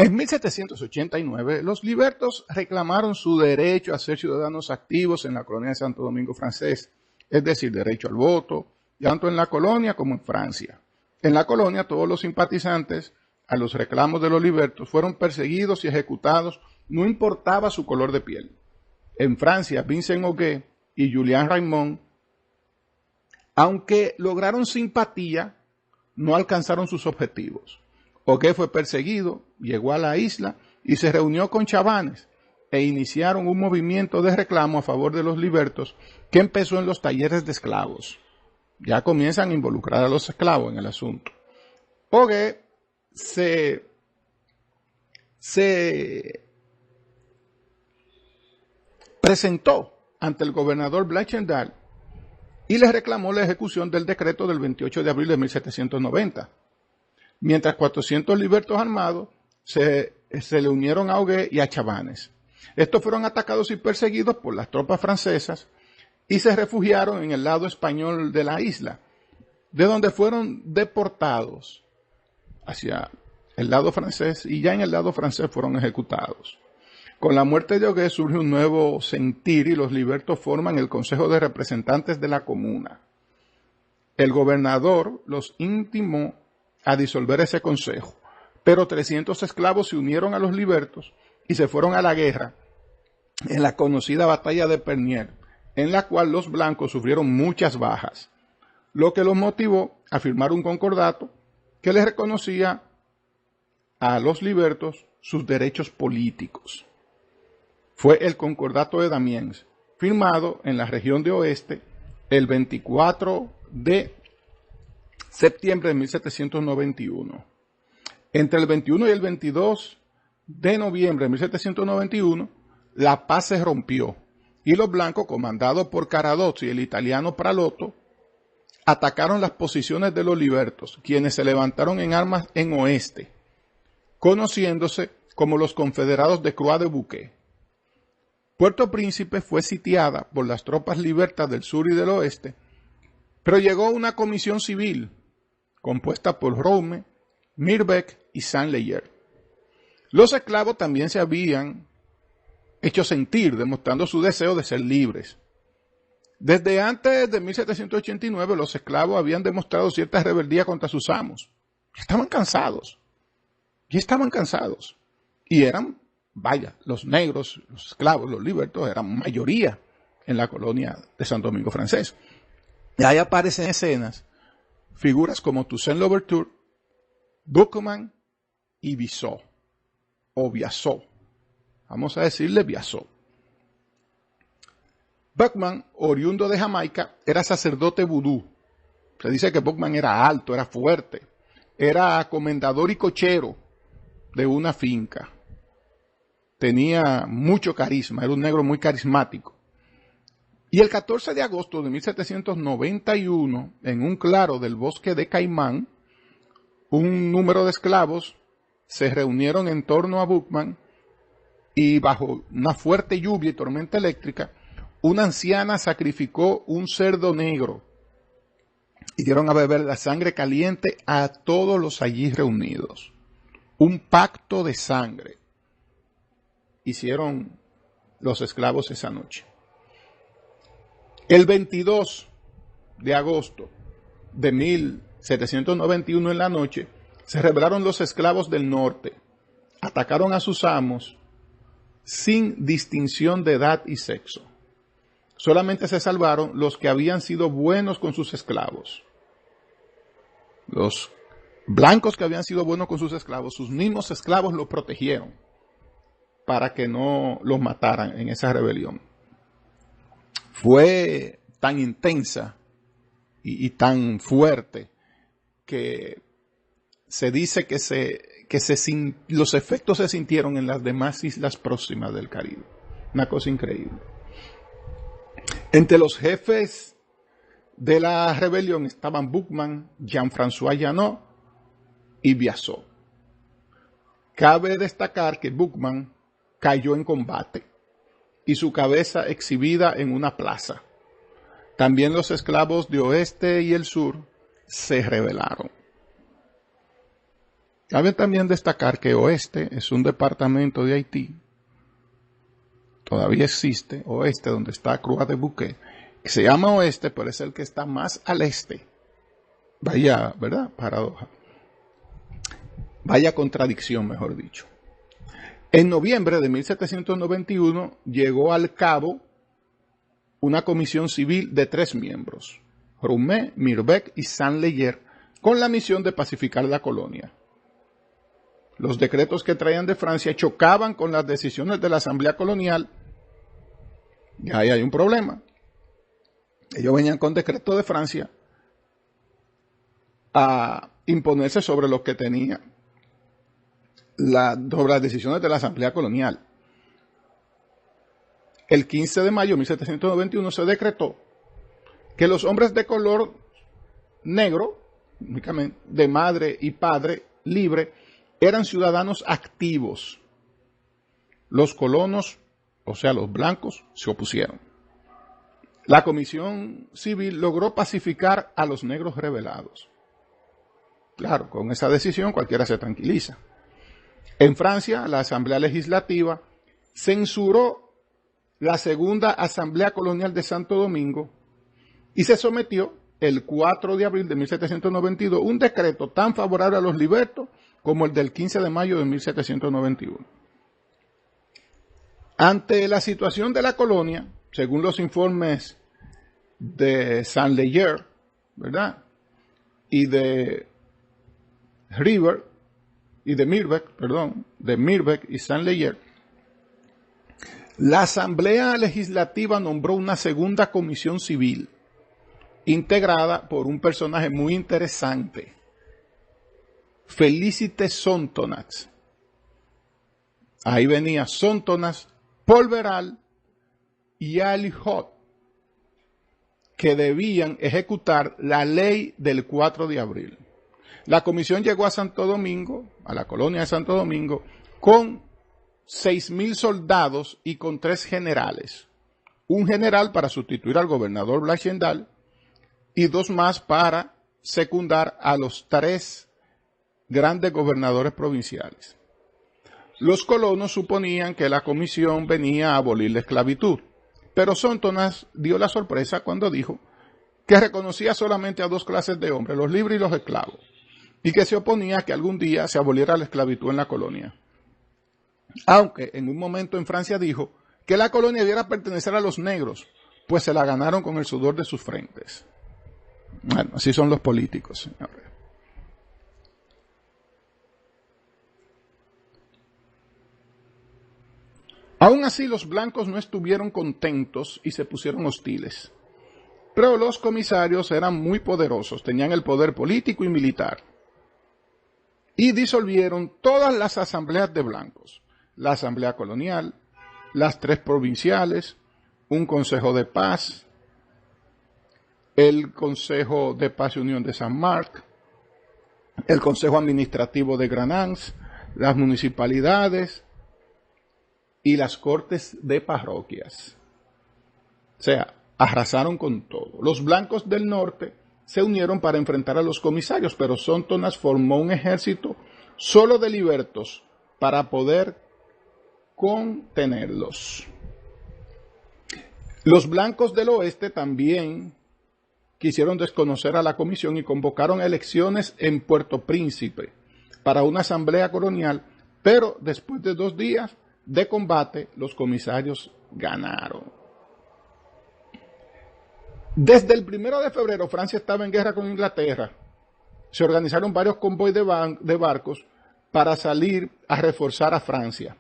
En 1789, los libertos reclamaron su derecho a ser ciudadanos activos en la colonia de Santo Domingo francés, es decir, derecho al voto, tanto en la colonia como en Francia. En la colonia, todos los simpatizantes a los reclamos de los libertos fueron perseguidos y ejecutados, no importaba su color de piel. En Francia, Vincent Augué y Julian Raymond, aunque lograron simpatía, no alcanzaron sus objetivos. Augué fue perseguido, llegó a la isla y se reunió con Chabannes e iniciaron un movimiento de reclamo a favor de los libertos que empezó en los talleres de esclavos. Ya comienzan a involucrar a los esclavos en el asunto. Augué se presentó ante el gobernador Blanchardal y le reclamó la ejecución del decreto del 28 de abril de 1790. Mientras 400 libertos armados se le unieron a Augué y a Chabannes. Estos fueron atacados y perseguidos por las tropas francesas y se refugiaron en el lado español de la isla, de donde fueron deportados hacia el lado francés y ya en el lado francés fueron ejecutados. Con la muerte de Augué surge un nuevo sentir y los libertos forman el Consejo de Representantes de la Comuna. El gobernador los intimó a disolver ese consejo, pero 300 esclavos se unieron a los libertos y se fueron a la guerra en la conocida batalla de Pernía, en la cual los blancos sufrieron muchas bajas, lo que los motivó a firmar un concordato que les reconocía a los libertos sus derechos políticos. Fue el Concordato de Damiens, firmado en la región de Oeste el 24 de septiembre de 1791. Entre el 21 y el 22 de noviembre de 1791, la paz se rompió y los blancos, comandados por Caradozzi y el italiano Pralotto, atacaron las posiciones de los libertos, quienes se levantaron en armas en Oeste, conociéndose como los Confederados de Croix de Bouquet. Puerto Príncipe fue sitiada por las tropas libertas del sur y del oeste, pero llegó una comisión civil compuesta por Roume, Mirbeck y Saint-Leger. Los esclavos también se habían hecho sentir, demostrando su deseo de ser libres. Desde antes de 1789, los esclavos habían demostrado cierta rebeldía contra sus amos. Ya estaban cansados. Y eran, los negros, los esclavos, los libertos, eran mayoría en la colonia de Santo Domingo francés. Y ahí aparecen escenas, figuras como Toussaint Louverture, Buckman y Bissot, o Biasot. Vamos a decirle Biasot. Buckman, oriundo de Jamaica, era sacerdote vudú. Se dice que Buckman era alto, era fuerte, era comendador y cochero de una finca. Tenía mucho carisma, era un negro muy carismático. Y el 14 de agosto de 1791, en un claro del bosque de Caimán, un número de esclavos se reunieron en torno a Buckman y bajo una fuerte lluvia y tormenta eléctrica, una anciana sacrificó un cerdo negro y dieron a beber la sangre caliente a todos los allí reunidos. Un pacto de sangre hicieron los esclavos esa noche. El 22 de agosto de 1791 en la noche, se rebelaron los esclavos del norte, atacaron a sus amos sin distinción de edad y sexo. Solamente se salvaron los que habían sido buenos con sus esclavos. Los blancos que habían sido buenos con sus esclavos, sus mismos esclavos los protegieron para que no los mataran en esa rebelión. Fue tan intensa y tan fuerte que se dice que los efectos se sintieron en las demás islas próximas del Caribe. Una cosa increíble. Entre los jefes de la rebelión estaban Buckman, Jean-François Jeannot y Biasot. Cabe destacar que Buckman cayó en combate y su cabeza exhibida en una plaza. También los esclavos de oeste y el sur se rebelaron. Cabe también destacar que Oeste es un departamento de Haití, todavía existe, Oeste, donde está Croix de Bouquet, que se llama Oeste, pero es el que está más al este. Vaya, ¿verdad? Paradoja. Vaya contradicción, mejor dicho. En noviembre de 1791 llegó al Cabo una comisión civil de 3 miembros, Roumet, Mirbeck y Saint-Leger, con la misión de pacificar la colonia. Los decretos que traían de Francia chocaban con las decisiones de la Asamblea Colonial, y ahí hay un problema. Ellos venían con decretos de Francia a imponerse sobre lo que tenía sobre las decisiones de la Asamblea Colonial. El 15 de mayo de 1791 se decretó que los hombres de color negro, únicamente de madre y padre libre, eran ciudadanos activos. Los colonos, o sea, los blancos, se opusieron. La comisión civil logró pacificar a los negros rebelados. Claro, con esa decisión cualquiera se tranquiliza. En Francia, la Asamblea Legislativa censuró la segunda Asamblea Colonial de Santo Domingo y se sometió el 4 de abril de 1792 un decreto tan favorable a los libertos como el del 15 de mayo de 1791. Ante la situación de la colonia, según los informes de Saint-Leger, ¿verdad? Y de River, y de Mirbeck y Saint-Leger, la Asamblea Legislativa nombró una segunda comisión civil, integrada por un personaje muy interesante, Félicité Sonthonax. Ahí venía Sonthonax, Polveral y Alihot, que debían ejecutar la ley del 4 de abril. La comisión llegó a Santo Domingo, a la colonia de Santo Domingo, con 6,000 soldados y con 3 generales. Un general para sustituir al gobernador Blanchendal y 2 más para secundar a los 3 grandes gobernadores provinciales. Los colonos suponían que la comisión venía a abolir la esclavitud, pero Sonthonax dio la sorpresa cuando dijo que reconocía solamente a 2 clases de hombres, los libres y los esclavos, y que se oponía a que algún día se aboliera la esclavitud en la colonia. Aunque en un momento en Francia dijo que la colonia debiera pertenecer a los negros, pues se la ganaron con el sudor de sus frentes. Bueno, así son los políticos, señores. Aún así, los blancos no estuvieron contentos y se pusieron hostiles. Pero los comisarios eran muy poderosos, tenían el poder político y militar. Y disolvieron todas las asambleas de blancos. La asamblea colonial, las 3 provinciales, un consejo de paz, el consejo de paz y unión de San Marc, el consejo administrativo de Granans, las municipalidades y las cortes de parroquias. O sea, arrasaron con todo. Los blancos del norte se unieron para enfrentar a los comisarios, pero Sonthonax formó un ejército solo de libertos para poder contenerlos. Los blancos del oeste también quisieron desconocer a la comisión y convocaron elecciones en Puerto Príncipe para una asamblea colonial, pero después de 2 días de combate, los comisarios ganaron. Desde el 1 de febrero, Francia estaba en guerra con Inglaterra. Se organizaron varios convoys de barcos para salir a reforzar a Francia.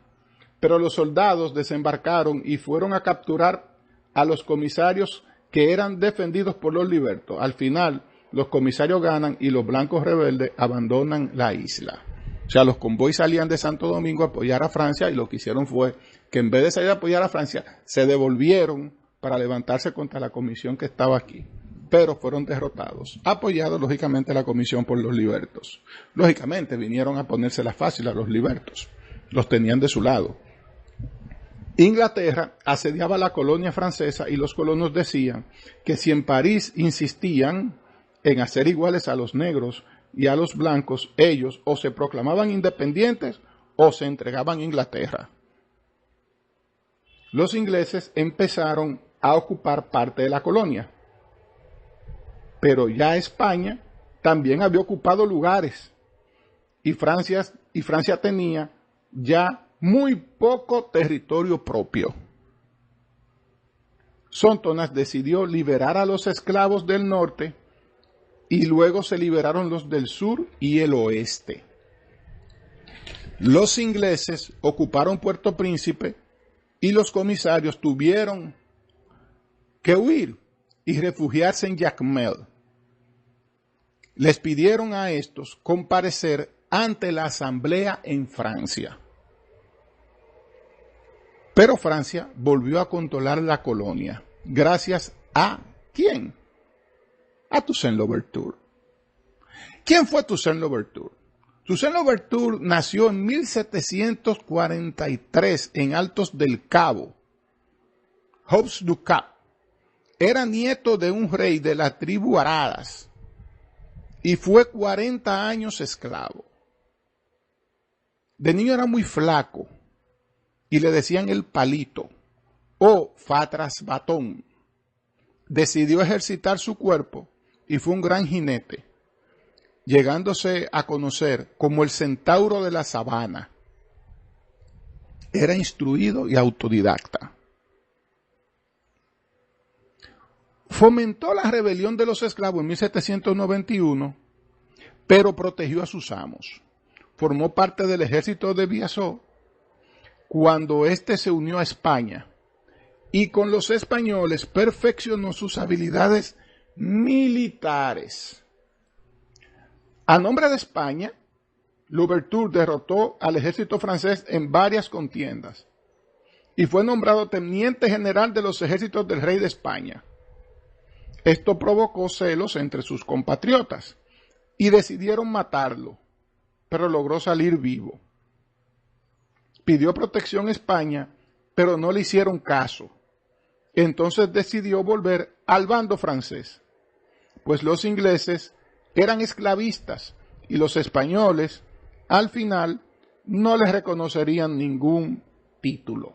Pero los soldados desembarcaron y fueron a capturar a los comisarios que eran defendidos por los libertos. Al final, los comisarios ganan y los blancos rebeldes abandonan la isla. O sea, los convoys salían de Santo Domingo a apoyar a Francia y lo que hicieron fue que en vez de salir a apoyar a Francia, se devolvieron para levantarse contra la comisión que estaba aquí. Pero fueron derrotados, apoyados lógicamente la comisión por los libertos. Lógicamente vinieron a ponérsela fácil a los libertos, los tenían de su lado. Inglaterra asediaba la colonia francesa y los colonos decían que si en París insistían en hacer iguales a los negros y a los blancos, ellos o se proclamaban independientes o se entregaban a Inglaterra. Los ingleses empezaron a ocupar parte de la colonia, pero ya España también había ocupado lugares y Francia tenía ya muy poco territorio propio. Sontonas decidió liberar a los esclavos del norte y luego se liberaron los del sur y el oeste. Los ingleses ocuparon Puerto Príncipe y los comisarios tuvieron que huir y refugiarse en Jacmel. Les pidieron a estos comparecer ante la asamblea en Francia. Pero Francia volvió a controlar la colonia. ¿Gracias a quién? A Toussaint Louverture. ¿Quién fue Toussaint Louverture? Toussaint Louverture nació en 1743 en Altos del Cabo, Hauts du Cap. Era nieto de un rey de la tribu Aradas y fue 40 años esclavo. De niño era muy flaco y le decían el palito o fatras batón. Decidió ejercitar su cuerpo y fue un gran jinete, llegándose a conocer como el centauro de la sabana. Era instruido y autodidacta. Fomentó la rebelión de los esclavos en 1791, pero protegió a sus amos. Formó parte del ejército de Biasó cuando éste se unió a España y con los españoles perfeccionó sus habilidades militares. A nombre de España, Louverture derrotó al ejército francés en varias contiendas y fue nombrado teniente general de los ejércitos del rey de España. Esto provocó celos entre sus compatriotas y decidieron matarlo, pero logró salir vivo. Pidió protección a España, pero no le hicieron caso. Entonces decidió volver al bando francés, pues los ingleses eran esclavistas y los españoles, al final, no les reconocerían ningún título.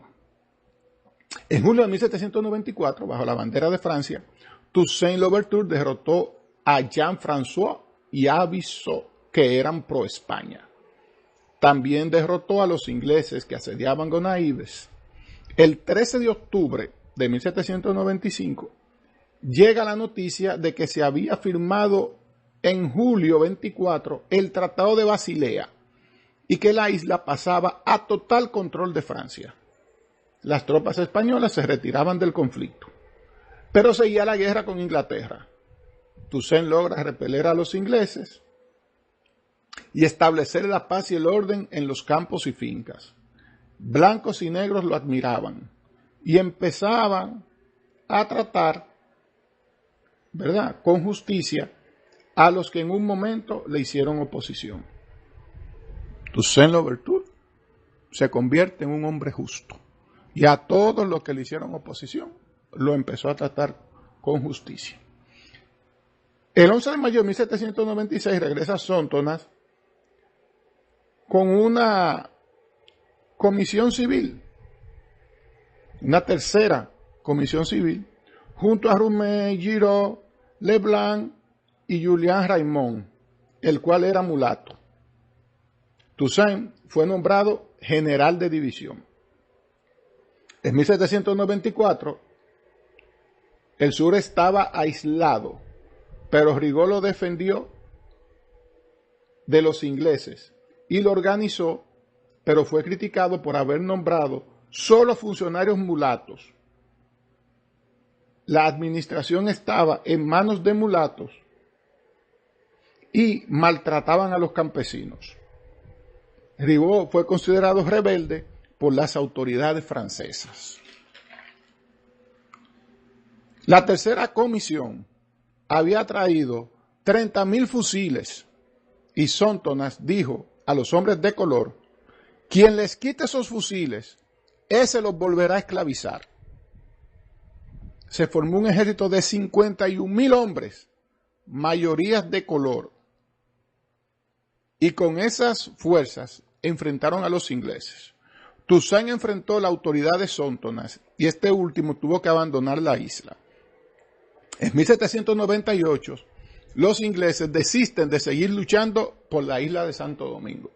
En julio de 1794, bajo la bandera de Francia, Toussaint Louverture derrotó a Jean-François y a Bigot, que eran pro España. También derrotó a los ingleses que asediaban Gonaives. El 13 de octubre de 1795 llega la noticia de que se había firmado en julio 24 el Tratado de Basilea y que la isla pasaba a total control de Francia. Las tropas españolas se retiraban del conflicto, pero seguía la guerra con Inglaterra. Toussaint logra repeler a los ingleses y establecer la paz y el orden en los campos y fincas. Blancos y negros lo admiraban y empezaban a tratar, ¿verdad?, con justicia a los que en un momento le hicieron oposición. Toussaint Louverture se convierte en un hombre justo y a todos los que le hicieron oposición lo empezó a tratar con justicia. El 11 de mayo de 1796 regresa Sontonas con una comisión civil, una tercera comisión civil, junto a Rumey, Giraud, Leblanc y Julian Raymond, el cual era mulato. Toussaint fue nombrado general de división. En 1794, el sur estaba aislado, pero Rigaud lo defendió de los ingleses y lo organizó, pero fue criticado por haber nombrado solo funcionarios mulatos. La administración estaba en manos de mulatos y maltrataban a los campesinos. Rigaud fue considerado rebelde por las autoridades francesas. La tercera comisión había traído 30,000 fusiles y Sontonas dijo a los hombres de color: quien les quite esos fusiles, ese los volverá a esclavizar. Se formó un ejército de 51,000 hombres, mayorías de color. y con esas fuerzas enfrentaron a los ingleses. Toussaint enfrentó la autoridad de Sontonas y este último tuvo que abandonar la isla. En 1798, los ingleses desisten de seguir luchando por la isla de Santo Domingo.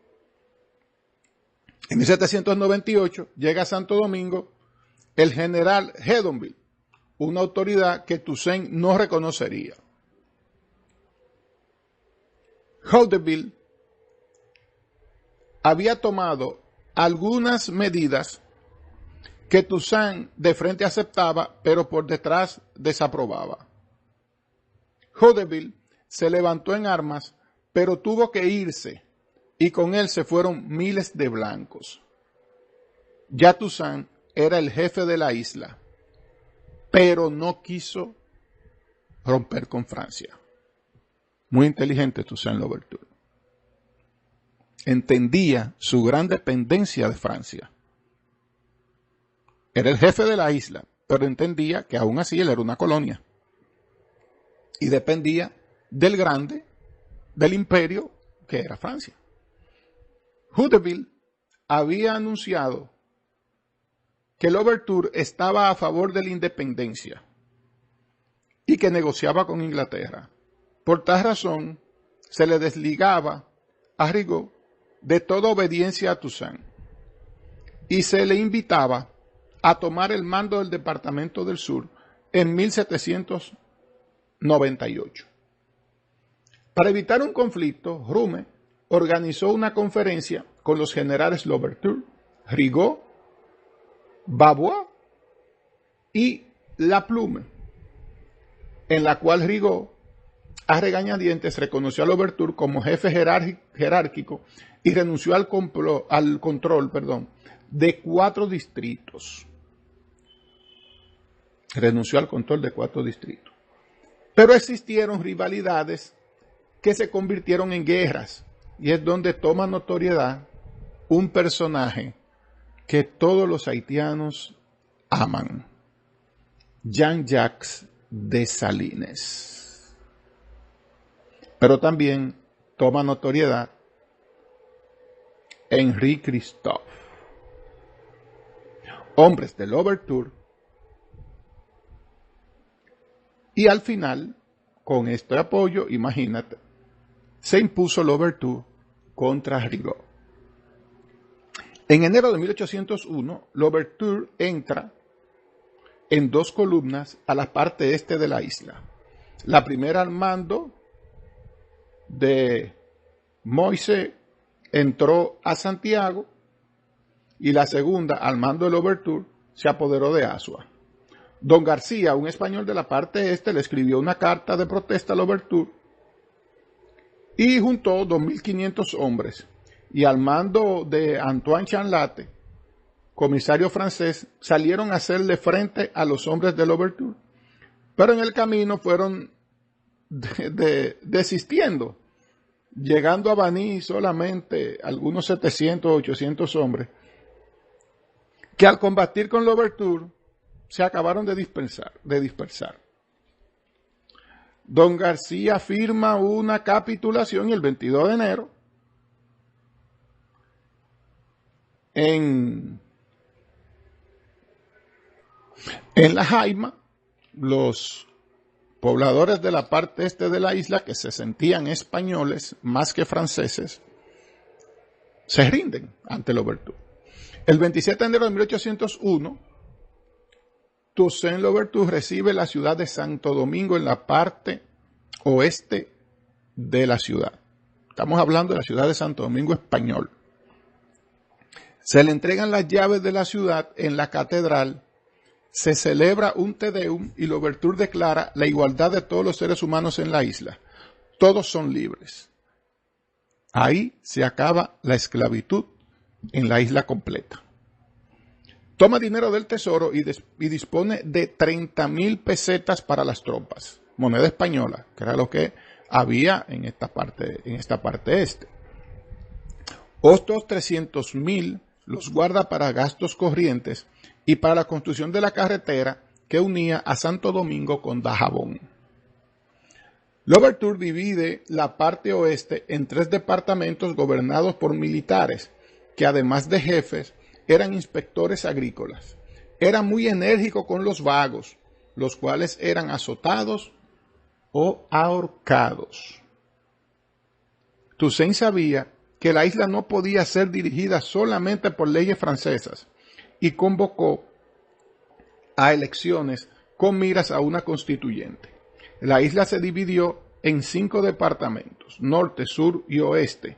En 1798 llega a Santo Domingo el general Hedonville, una autoridad que Toussaint no reconocería. Hedonville había tomado algunas medidas que Toussaint de frente aceptaba, pero por detrás desaprobaba. Hedonville se levantó en armas, pero tuvo que irse, y con él se fueron miles de blancos. Ya Toussaint era el jefe de la isla, pero no quiso romper con Francia. Muy inteligente Toussaint Louverture. Entendía su gran dependencia de Francia. Era el jefe de la isla, pero entendía que aún así él era una colonia. Y dependía del imperio que era Francia. Hedonville había anunciado que Louverture estaba a favor de la independencia y que negociaba con Inglaterra. Por tal razón, se le desligaba a Rigaud de toda obediencia a Toussaint y se le invitaba a tomar el mando del Departamento del Sur en 1798. Para evitar un conflicto, Rume organizó una conferencia con los generales Louverture, Rigaud, Bavois y Laplume, en la cual Rigaud, a regañadientes, reconoció a Louverture como jefe jerárquico y renunció al control de 4 distritos. Renunció al control de 4 distritos. Pero existieron rivalidades que se convirtieron en guerras, y es donde toma notoriedad un personaje que todos los haitianos aman, Jean-Jacques Dessalines. Pero también toma notoriedad Henri Christophe. Hombres de Louverture. Y al final, con este apoyo, imagínate, se impuso Louverture contra Rigaud. En enero de 1801, Louverture entra en 2 columnas a la parte este de la isla. La primera al mando de Moise entró a Santiago y la segunda al mando de Louverture se apoderó de Azua. Don García, un español de la parte este, le escribió una carta de protesta a Louverture y juntó 2.500 hombres. Y al mando de Antoine Chanlatte, comisario francés, salieron a hacerle frente a los hombres de Louverture. Pero en el camino fueron desistiendo, llegando a Baní solamente algunos 700 o 800 hombres, que al combatir con Louverture se acabaron de dispersar. Don García firma una capitulación el 22 de enero en La Jaima. Los pobladores de la parte este de la isla, que se sentían españoles más que franceses, se rinden ante Louverture. El 27 de enero de 1801, Toussaint Louverture recibe la ciudad de Santo Domingo en la parte oeste de la ciudad. Estamos hablando de la ciudad de Santo Domingo español. Se le entregan las llaves de la ciudad en la catedral, se celebra un Te Deum y Louverture declara la igualdad de todos los seres humanos en la isla. Todos son libres. Ahí se acaba la esclavitud en la isla completa. Toma dinero del tesoro y dispone de 30.000 pesetas para las tropas, moneda española, que era lo que había en esta parte este. Otros 300.000 los guarda para gastos corrientes y para la construcción de la carretera que unía a Santo Domingo con Dajabón. Louverture divide la parte oeste en 3 departamentos gobernados por militares, que además de jefes, eran inspectores agrícolas. Era muy enérgico con los vagos, los cuales eran azotados o ahorcados. Toussaint sabía que la isla no podía ser dirigida solamente por leyes francesas y convocó a elecciones con miras a una constituyente. La isla se dividió en 5 departamentos, norte, sur y oeste,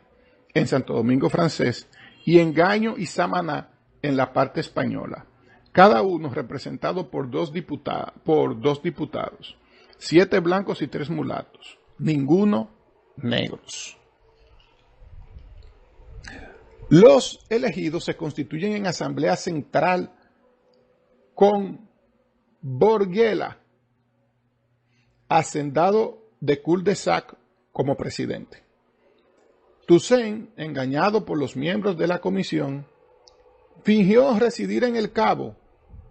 en Santo Domingo Francés, y en Gaño y Samaná, en la parte española, cada uno representado por dos diputados, 7 blancos y 3 mulatos, ninguno negros. Los elegidos se constituyen en asamblea central con Borguela, hacendado de Cul-de-Sac, como presidente. Toussaint, engañado por los miembros de la comisión, fingió residir en El Cabo,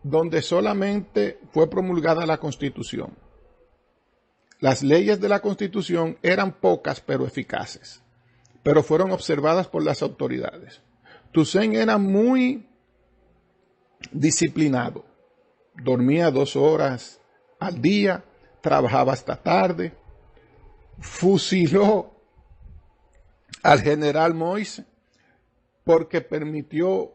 donde solamente fue promulgada la Constitución. Las leyes de la Constitución eran pocas pero eficaces, pero fueron observadas por las autoridades. Toussaint era muy disciplinado, dormía 2 horas al día, trabajaba hasta tarde, fusiló al general Moïse porque permitió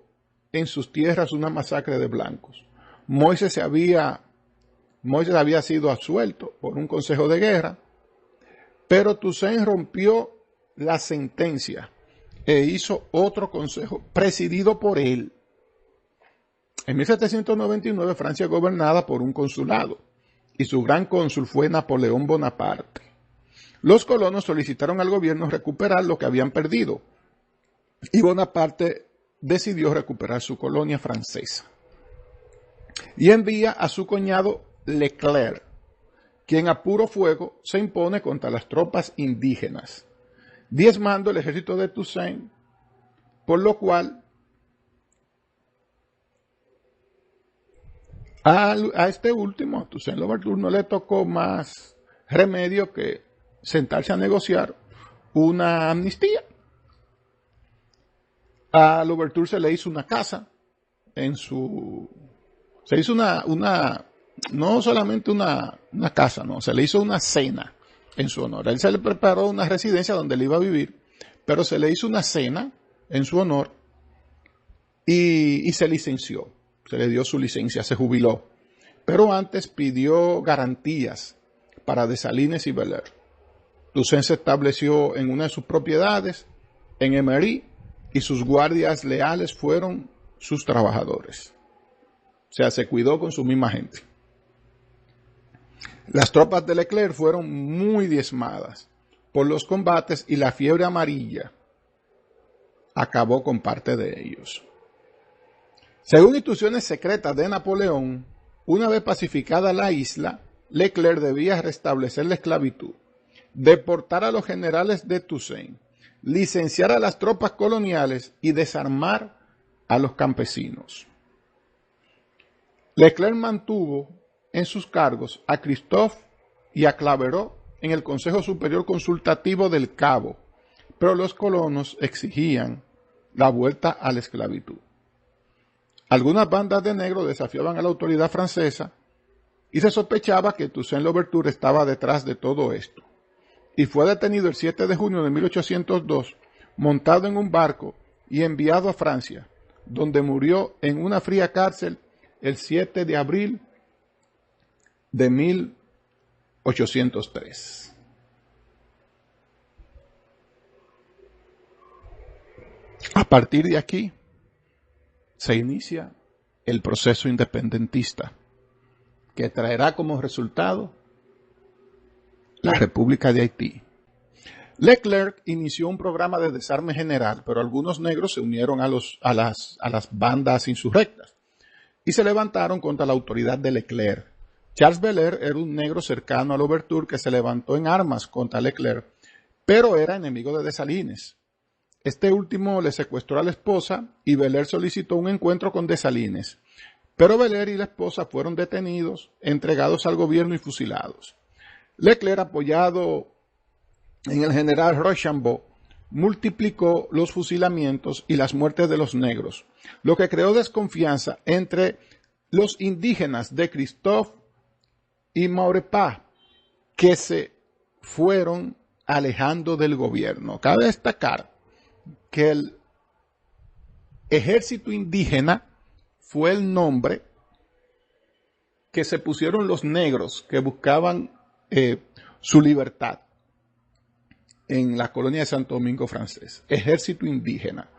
en sus tierras una masacre de blancos. Moïse había sido absuelto por un consejo de guerra, pero Toussaint rompió la sentencia e hizo otro consejo presidido por él. En 1799 Francia gobernada por un consulado y su gran cónsul fue Napoleón Bonaparte. Los colonos solicitaron al gobierno recuperar lo que habían perdido y Bonaparte decidió recuperar su colonia francesa y envía a su cuñado Leclerc, quien a puro fuego se impone contra las tropas indígenas, diezmando el ejército de Toussaint, por lo cual a este último, a Toussaint Louverture, no le tocó más remedio que sentarse a negociar una amnistía. A Louverture se le hizo una casa se hizo no solamente una casa, no, se le hizo una cena en su honor. Él se le preparó una residencia donde él iba a vivir, pero se le hizo una cena en su honor y se licenció. Se le dio su licencia, se jubiló. Pero antes pidió garantías para Dessalines y Bel Air. Toussaint se estableció en una de sus propiedades, en Emery, y sus guardias leales fueron sus trabajadores. O sea, se cuidó con su misma gente. Las tropas de Leclerc fueron muy diezmadas por los combates y la fiebre amarilla acabó con parte de ellos. Según instrucciones secretas de Napoleón, una vez pacificada la isla, Leclerc debía restablecer la esclavitud, deportar a los generales de Toussaint, licenciar a las tropas coloniales y desarmar a los campesinos. Leclerc mantuvo en sus cargos a Christophe y a Claverot en el Consejo Superior Consultativo del Cabo, pero los colonos exigían la vuelta a la esclavitud. Algunas bandas de negros desafiaban a la autoridad francesa y se sospechaba que Toussaint Louverture estaba detrás de todo esto. Y fue detenido el 7 de junio de 1802, montado en un barco y enviado a Francia, donde murió en una fría cárcel el 7 de abril de 1803. A partir de aquí se inicia el proceso independentista que traerá como resultado la República de Haití. Leclerc inició un programa de desarme general, pero algunos negros se unieron a las bandas insurrectas y se levantaron contra la autoridad de Leclerc. Charles Bel Air era un negro cercano a Louverture que se levantó en armas contra Leclerc, pero era enemigo de Dessalines. Este último le secuestró a la esposa y Bel Air solicitó un encuentro con Dessalines, pero Bel Air y la esposa fueron detenidos, entregados al gobierno y fusilados. Leclerc, apoyado en el general Rochambeau, multiplicó los fusilamientos y las muertes de los negros, lo que creó desconfianza entre los indígenas de Christophe y Maurepas, que se fueron alejando del gobierno. Cabe destacar que el ejército indígena fue el nombre que se pusieron los negros que buscaban su libertad en la colonia de Santo Domingo francés, ejército indígena.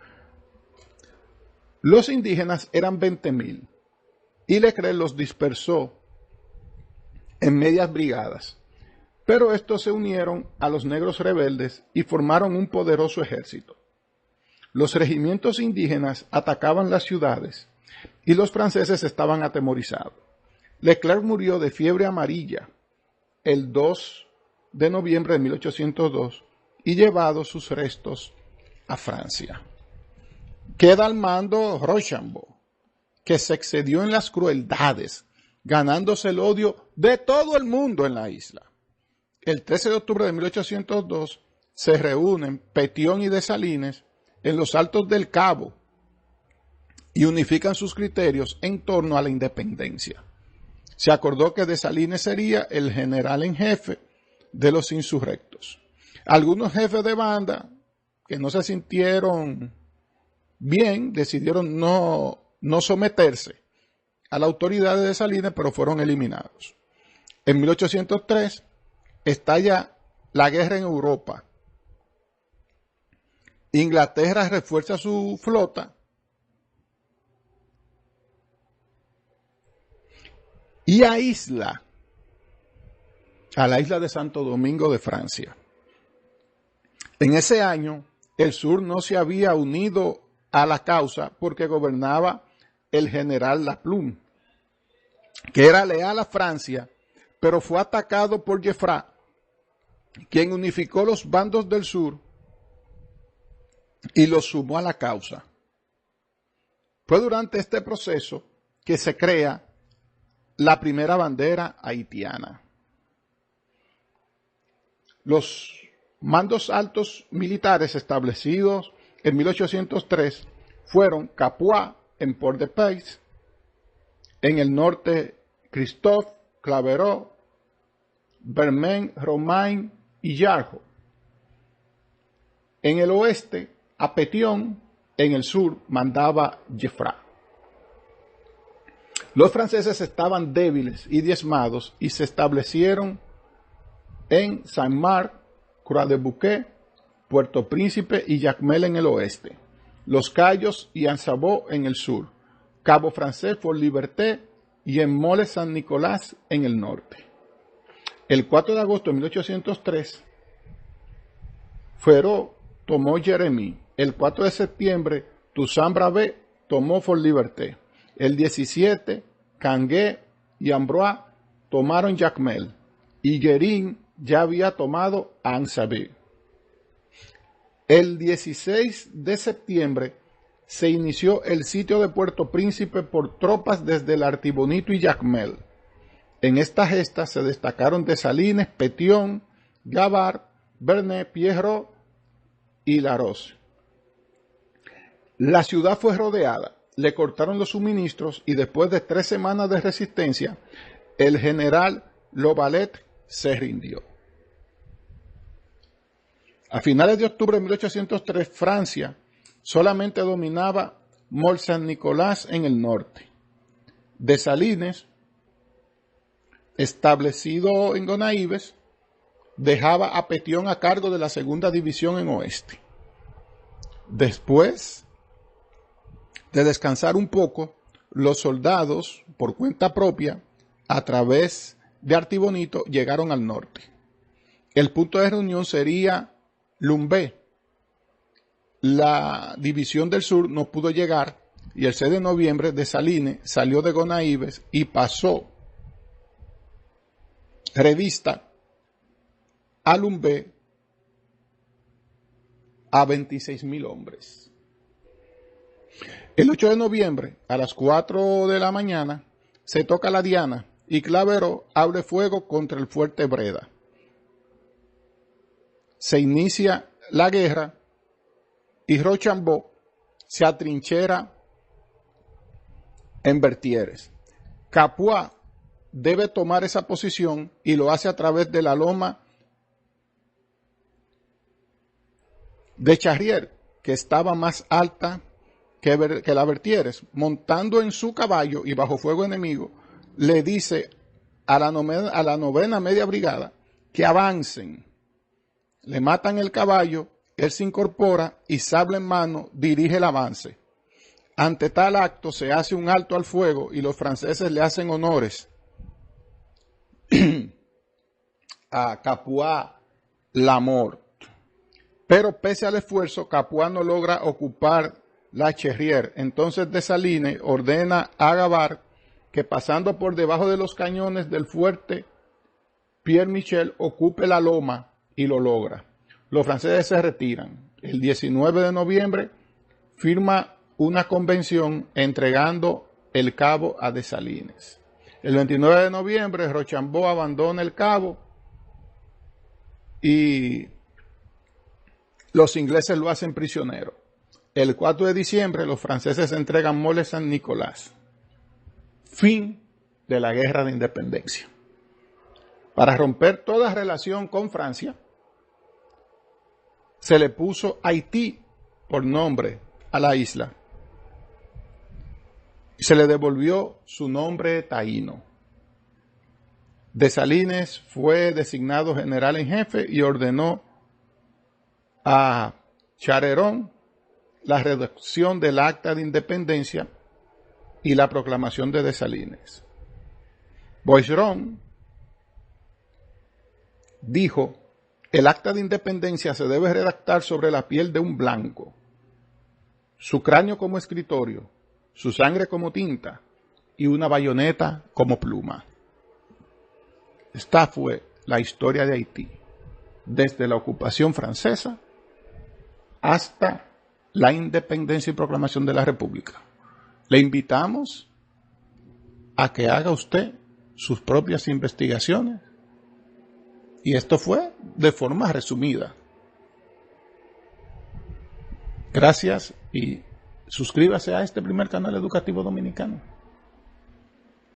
Los indígenas eran 20,000 y Leclerc los dispersó en medias brigadas, pero estos se unieron a los negros rebeldes y formaron un poderoso ejército. Los regimientos indígenas atacaban las ciudades y los franceses estaban atemorizados. Leclerc murió de fiebre amarilla el 2 de noviembre de 1802 y llevado sus restos a Francia. Queda al mando Rochambeau, que se excedió en las crueldades, ganándose el odio de todo el mundo en la isla. El 13 de octubre de 1802 se reúnen Pétion y Dessalines en los Altos del Cabo y unifican sus criterios en torno a la independencia. Se acordó que Dessalines sería el general en jefe de los insurrectos. Algunos jefes de banda que no se sintieron bien decidieron no someterse a la autoridad de Dessalines, pero fueron eliminados. En 1803 estalla la guerra en Europa. Inglaterra refuerza su flota y aísla a la isla de Santo Domingo de Francia. En ese año, el sur no se había unido a la causa porque gobernaba el general Laplume, que era leal a Francia, pero fue atacado por Joffre, quien unificó los bandos del sur y los sumó a la causa. Fue durante este proceso que se crea la primera bandera haitiana. Los mandos altos militares establecidos en 1803 fueron Capois en Port-de-Paix, en el norte Christophe, Claverot, Vermain, Romain y Jargeau. En el oeste, a Pétion, en el sur mandaba Joffre. Los franceses estaban débiles y diezmados y se establecieron en Saint-Marc, Croix-de-Bouquet, Puerto Príncipe y Jacmel en el oeste, Los Cayos y Anzabo en el sur, Cabo Francés, Fort Liberté y en Mole San Nicolás en el norte. El 4 de agosto de 1803, Ferrot tomó Jérémie. El 4 de septiembre, Toussaint Bravé tomó Fort Liberté. El 17, Cangué y Ambroise tomaron Jacmel y Guérin ya había tomado Anzaville. El 16 de septiembre se inició el sitio de Puerto Príncipe por tropas desde el Artibonito y Jacmel. En esta gesta se destacaron Dessalines, Pétion, Gavard, Vernet, Pierrot y Larosse. La ciudad fue rodeada, le cortaron los suministros y después de 3 semanas de resistencia, el general Lovalet se rindió. A finales de octubre de 1803, Francia solamente dominaba Mont Saint-Nicolas en el norte. Dessalines, establecido en Gonaïves, dejaba a Pétion a cargo de la segunda división en oeste. Después de descansar un poco, los soldados, por cuenta propia, a través de Artibonito, llegaron al norte. El punto de reunión sería Lumbé. La división del sur no pudo llegar y el 6 de noviembre Dessalines salió de Gonaïves y pasó revista a Lumbé a 26,000 hombres. El 8 de noviembre, a las 4 de la mañana, se toca la diana y Claverot abre fuego contra el fuerte Breda. se inicia la guerra y Rochambeau se atrinchera en Vertières. Capua debe tomar esa posición y lo hace a través de la loma de Charrier, que estaba más alta que la Vertières. Montando en su caballo y bajo fuego enemigo, le dice a la novena media brigada que avancen. Le matan el caballo, él se incorpora y sable en mano dirige el avance. Ante tal acto se hace un alto al fuego y los franceses le hacen honores a Capua Lamort. Pero pese al esfuerzo, Capua no logra ocupar la Charrier. Entonces Dessalines ordena a Gavard que pasando por debajo de los cañones del fuerte Pierre Michel ocupe la loma y lo logra. Los franceses se retiran. El 19 de noviembre firma una convención entregando el Cabo a Dessalines. El 29 de noviembre Rochambeau abandona el Cabo y los ingleses lo hacen prisionero. El 4 de diciembre los franceses entregan Mole San Nicolás. Fin de la Guerra de Independencia. Para romper toda relación con Francia, se le puso Haití por nombre a la isla. Y se le devolvió su nombre taíno. Dessalines fue designado general en jefe y ordenó a Charerón la redacción del Acta de Independencia y la proclamación de Dessalines. Boisrond dijo: el Acta de Independencia se debe redactar sobre la piel de un blanco, su cráneo como escritorio, su sangre como tinta y una bayoneta como pluma. Esta fue la historia de Haití, desde la ocupación francesa hasta la independencia y proclamación de la República. Le invitamos a que haga usted sus propias investigaciones. Y esto fue de forma resumida. Gracias y suscríbase a este primer canal educativo dominicano.